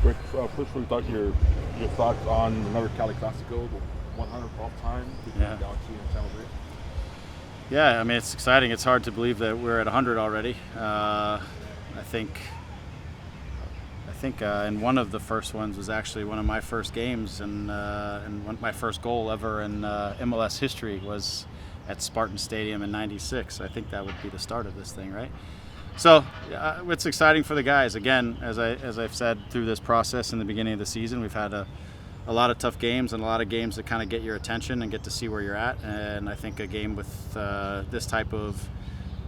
Rick, first we thought your thoughts on another Cali Clasico, the 100th off time between Yeah. Galaxy and San Jose. Yeah, I mean, it's exciting. It's hard to believe that we're at 100 already. I think in one of the first ones was actually one of my first games, and my first goal ever in MLS history was at Spartan Stadium in '96. I think that would be the start of this thing, right? So it's exciting for the guys. Again, as I've said through this process in the beginning of the season, we've had a lot of tough games and a lot of games that kind of get your attention and get to see where you're at. And I think a game with this type of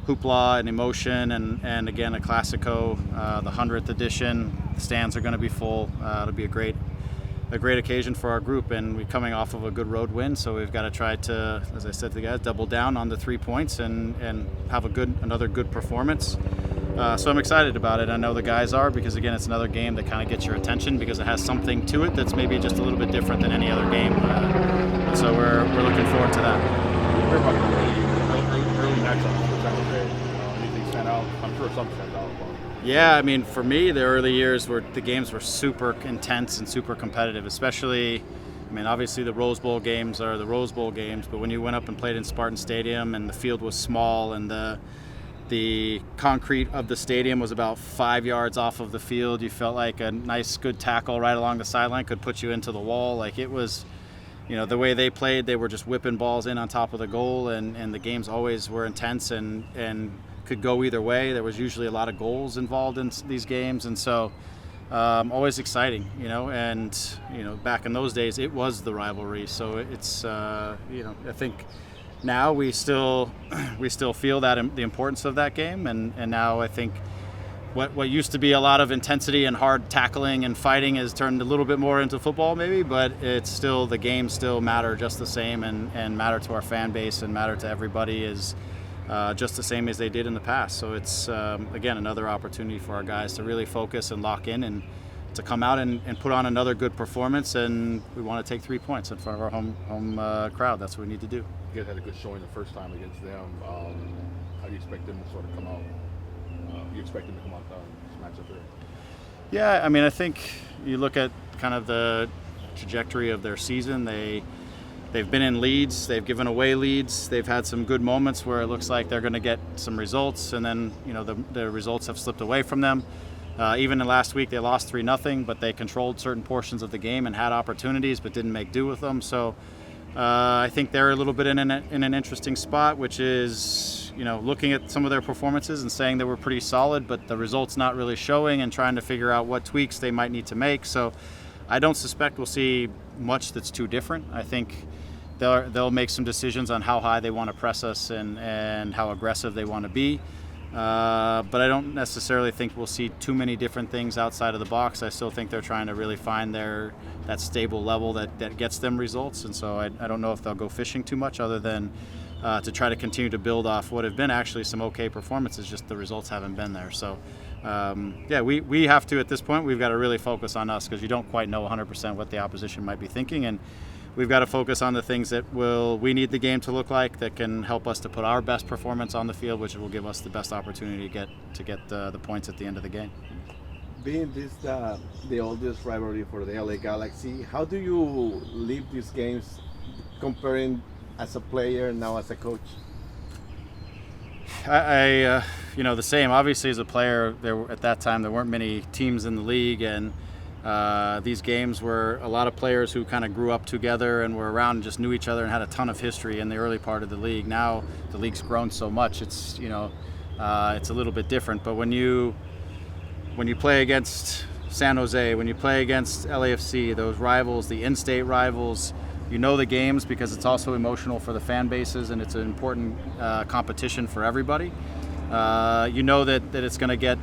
hoopla and emotion, and again a Classico, the 100th edition, the stands are going to be full. It'll be a great occasion for our group, and we're coming off of a good road win, so we've got to try to, as I said to the guys, double down on the 3 points and have another good performance. So I'm excited about it. I know the guys are, because again, it's another game that kind of gets your attention because it has something to it that's maybe just a little bit different than any other game. So we're looking forward to that. What about the early matchups for San Jose? Anything stand out? I'm sure some stand out. Yeah, I mean, for me, the early years the games were super intense and super competitive, especially, I mean, obviously the Rose Bowl games are the Rose Bowl games, but when you went up and played in Spartan Stadium and the field was small and the concrete of the stadium was about 5 yards off of the field, you felt like a nice, good tackle right along the sideline could put you into the wall. Like, it was, the way they played, they were just whipping balls in on top of the goal, and the games always were intense and could go either way. There was usually a lot of goals involved in these games, and so always exciting, and back in those days it was the rivalry. So it's I think now we still feel that the importance of that game, and now I think what used to be a lot of intensity and hard tackling and fighting has turned a little bit more into football maybe, but it's still, the games still matter just the same, and matter to our fan base and matter to everybody is just the same as they did in the past. So it's, again, another opportunity for our guys to really focus and lock in and to come out and put on another good performance. And we want to take 3 points in front of our home crowd. That's what we need to do. You guys had a good showing the first time against them. How do you expect them to sort of come out? You expect them to come out this matchup there? Yeah, I mean, I think you look at kind of the trajectory of their season. They've been in leads, they've given away leads, they've had some good moments where it looks like they're going to get some results, and then the results have slipped away from them. Even in last week they lost 3-0, but they controlled certain portions of the game and had opportunities but didn't make do with them. So I think they're a little bit in an interesting spot, which is looking at some of their performances and saying they were pretty solid, but the results not really showing, and trying to figure out what tweaks they might need to make. So I don't suspect we'll see much that's too different. I think they'll make some decisions on how high they want to press us and how aggressive they want to be. But I don't necessarily think we'll see too many different things outside of the box. I still think they're trying to really find that stable level that gets them results. And so I don't know if they'll go fishing too much, other than to try to continue to build off what have been actually some okay performances, just the results haven't been there. So we have to, at this point, we've got to really focus on us, because you don't quite know 100% what the opposition might be thinking, and we've got to focus on the things that we need the game to look like, that can help us to put our best performance on the field, which will give us the best opportunity to get the points at the end of the game. Being this the oldest rivalry for the LA Galaxy, how do you live these games, comparing as a player now as a coach? I the same. Obviously, as a player, at that time there weren't many teams in the league, and these games were a lot of players who kind of grew up together and were around and just knew each other and had a ton of history in the early part of the league. Now the league's grown so much, it's it's a little bit different. But when you play against San Jose, when you play against LAFC, those rivals, the in-state rivals, the games, because it's also emotional for the fan bases, and it's an important competition for everybody. That it's going to get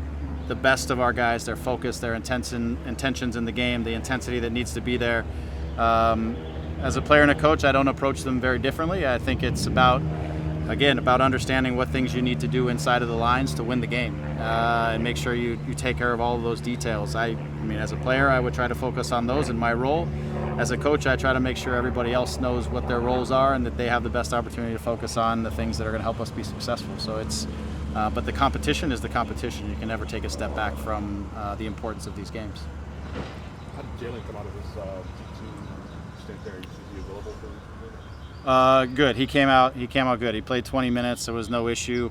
the best of our guys, their focus, their intentions in the game, the intensity that needs to be there. As a player and a coach, I don't approach them very differently. I think it's about understanding what things you need to do inside of the lines to win the game, and make sure you take care of all of those details. I mean, as a player, I would try to focus on those in my role. As a coach, I try to make sure everybody else knows what their roles are, and that they have the best opportunity to focus on the things that are going to help us be successful. So it's but the competition is the competition. You can never take a step back from the importance of these games. How did Jalen come out of his G2 stint there? Is he available for? Good. He came out good. He played 20 minutes. There was no issue.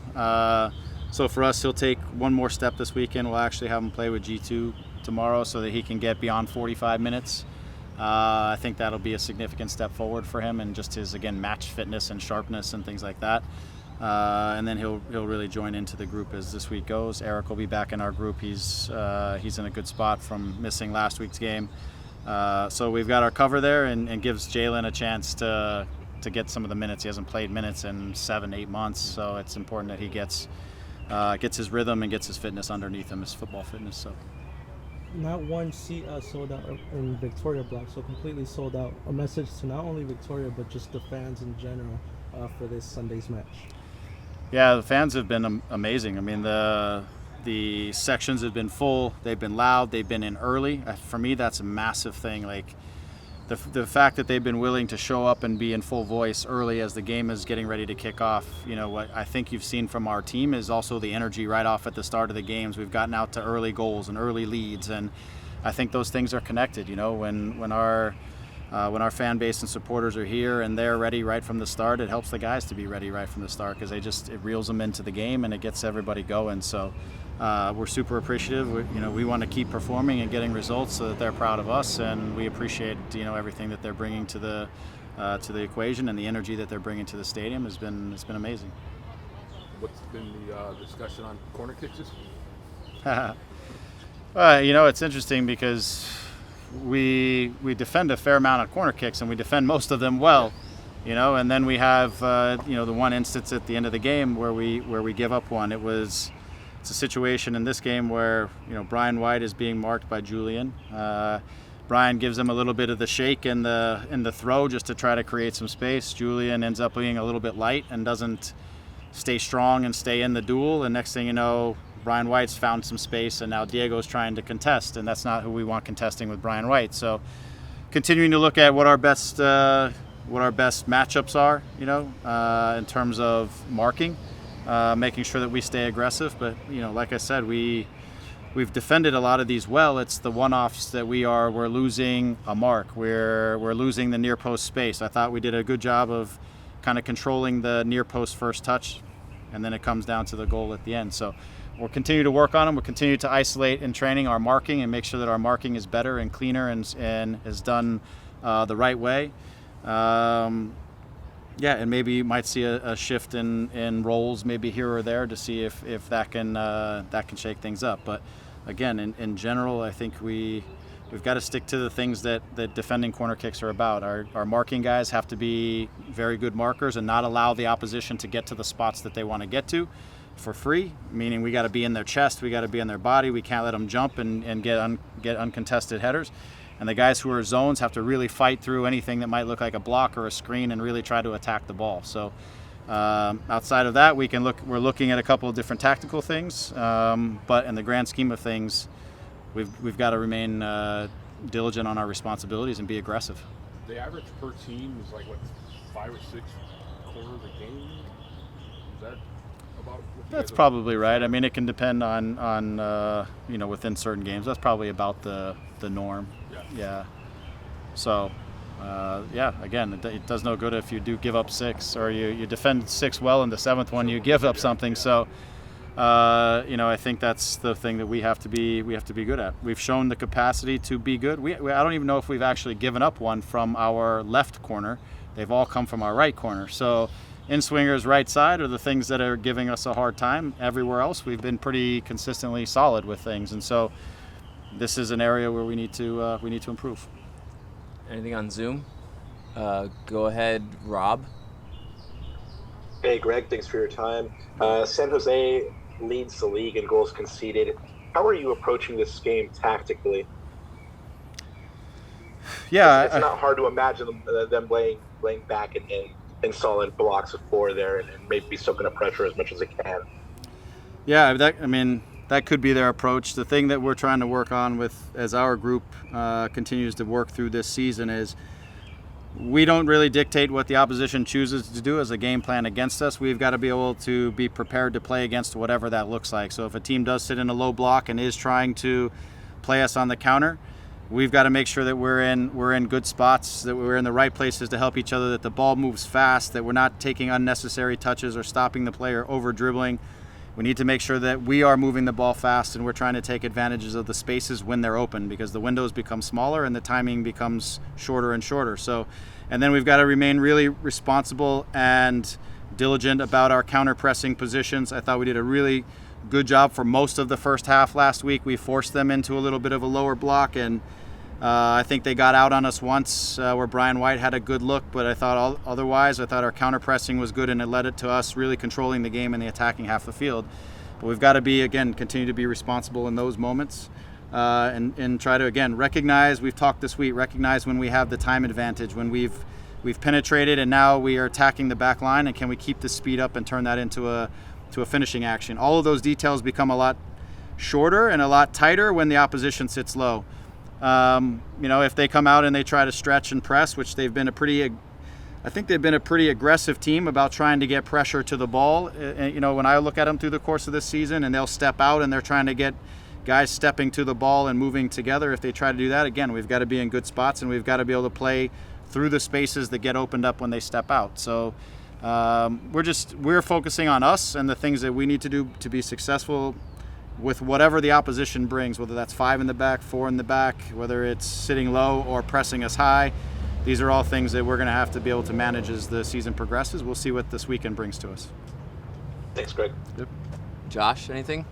So for us, he'll take one more step this weekend. We'll actually have him play with G2 tomorrow so that he can get beyond 45 minutes. I think that'll be a significant step forward for him and just his, again, match fitness and sharpness and things like that. And then he'll really join into the group as this week goes. Eric will be back in our group. He's in a good spot from missing last week's game. So we've got our cover there and gives Jalen a chance to get some of the minutes. He hasn't played minutes in 7-8 months, so it's important that he gets his rhythm and gets his fitness underneath him, his football fitness. So. Not one seat sold out in Victoria Block, so completely sold out. A message to not only Victoria but just the fans in general for this Sunday's match. Yeah, the fans have been amazing. I mean, the sections have been full. They've been loud. They've been in early. For me, that's a massive thing. Like the fact that they've been willing to show up and be in full voice early as the game is getting ready to kick off. You know, what I think you've seen from our team is also the energy right off at the start of the games. We've gotten out to early goals and early leads, and I think those things are connected. You know, when our fan base and supporters are here and they're ready right from the start, it helps the guys to be ready right from the start because it reels them into the game and it gets everybody going. So we're super appreciative. We want to keep performing and getting results so that they're proud of us, and we appreciate everything that they're bringing to the equation, and the energy that they're bringing to the stadium has been amazing. What's been the discussion on corner kicks this week? It's interesting because we defend a fair amount of corner kicks and we defend most of them well, and then we have the one instance at the end of the game where we give up one. It's a situation in this game where Brian White is being marked by Julian. Brian gives him a little bit of the shake in the throw just to try to create some space. Julian ends up being a little bit light and doesn't stay strong and stay in the duel, and next thing you know, Brian White's found some space, and now Diego's trying to contest, and that's not who we want contesting with Brian White. So continuing to look at what our best matchups are, in terms of marking, making sure that we stay aggressive. But like I said, we've defended a lot of these well. It's the one-offs that we're losing a mark. We're losing the near post space. I thought we did a good job of kind of controlling the near post first touch, and then it comes down to the goal at the end. So we'll continue to work on them. We'll continue to isolate in training our marking and make sure that our marking is better and cleaner and is done the right way. And maybe you might see a shift in roles maybe here or there to see if that can shake things up. But again, in general, I think we've got to stick to the things that defending corner kicks are about. Our marking guys have to be very good markers and not allow the opposition to get to the spots that they want to get to for free, meaning we got to be in their chest, we got to be in their body, we can't let them jump and get uncontested headers. And the guys who are zones have to really fight through anything that might look like a block or a screen and really try to attack the ball. So outside of that, we're looking at a couple of different tactical things, but in the grand scheme of things, we've got to remain diligent on our responsibilities and be aggressive. The average per team is like 5 or 6 quarters a game. Is that about? That's probably right. I mean, it can depend on within certain games. That's probably about the norm. Yeah. So, again, it does no good if you do give up 6 or you defend 6 well in the 7th one, you give up something. So, I think that's the thing that we have to be good at. We've shown the capacity to be good. I don't even know if we've actually given up one from our left corner. They've all come from our right corner. So, in-swingers right side are the things that are giving us a hard time. Everywhere else, we've been pretty consistently solid with things, and so this is an area where we need to improve. Anything on Zoom? Go ahead, Rob. Hey, Greg. Thanks for your time. San Jose leads the league in goals conceded. How are you approaching this game tactically? Yeah, it's not hard to imagine them laying back in solid blocks of 4 there and maybe soaking up pressure as much as it can. Yeah, that could be their approach. The thing that we're trying to work on as our group continues to work through this season is we don't really dictate what the opposition chooses to do as a game plan against us. We've got to be able to be prepared to play against whatever that looks like. So if a team does sit in a low block and is trying to play us on the counter, we've got to make sure that we're in good spots, that we're in the right places to help each other, that the ball moves fast, that we're not taking unnecessary touches or stopping the player over dribbling. We need to make sure that we are moving the ball fast and we're trying to take advantages of the spaces when they're open, because the windows become smaller and the timing becomes shorter and shorter. So, and then we've got to remain really responsible and diligent about our counter-pressing positions. I thought we did a really good job for most of the first half last week. We forced them into a little bit of a lower block, and I think they got out on us once where Brian White had a good look, but I thought otherwise, I thought our counter-pressing was good, and it led it to us really controlling the game in the attacking half of the field. But we've got to be, again, continue to be responsible in those moments and try to, again, recognize, we've talked this week, recognize when we have the time advantage, when we've penetrated and now we are attacking the back line, and can we keep the speed up and turn that into a finishing action. All of those details become a lot shorter and a lot tighter when the opposition sits low. If they come out and they try to stretch and press, which they've been a pretty aggressive team about trying to get pressure to the ball. When I look at them through the course of this season and they'll step out and they're trying to get guys stepping to the ball and moving together, if they try to do that, again, we've got to be in good spots and we've got to be able to play through the spaces that get opened up when they step out. So we're focusing on us and the things that we need to do to be successful with whatever the opposition brings, whether that's 5 in the back, 4 in the back, whether it's sitting low or pressing us high. These are all things that we're going to have to be able to manage as the season progresses. We'll see what this weekend brings to us. Thanks, Greg. Yep. Josh, anything?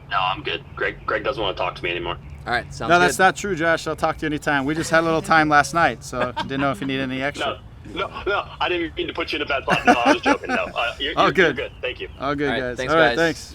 No, I'm good. Greg doesn't want to talk to me anymore. All right, sounds No, good. that's not true, Josh. I'll talk to you anytime. We just had a little time last night, so didn't know if you need any extra. No, I didn't mean to put you in a bad spot. No, I was joking. No, you're good. good. Thank you. All good, All right, guys. thanks, All right, guys. thanks.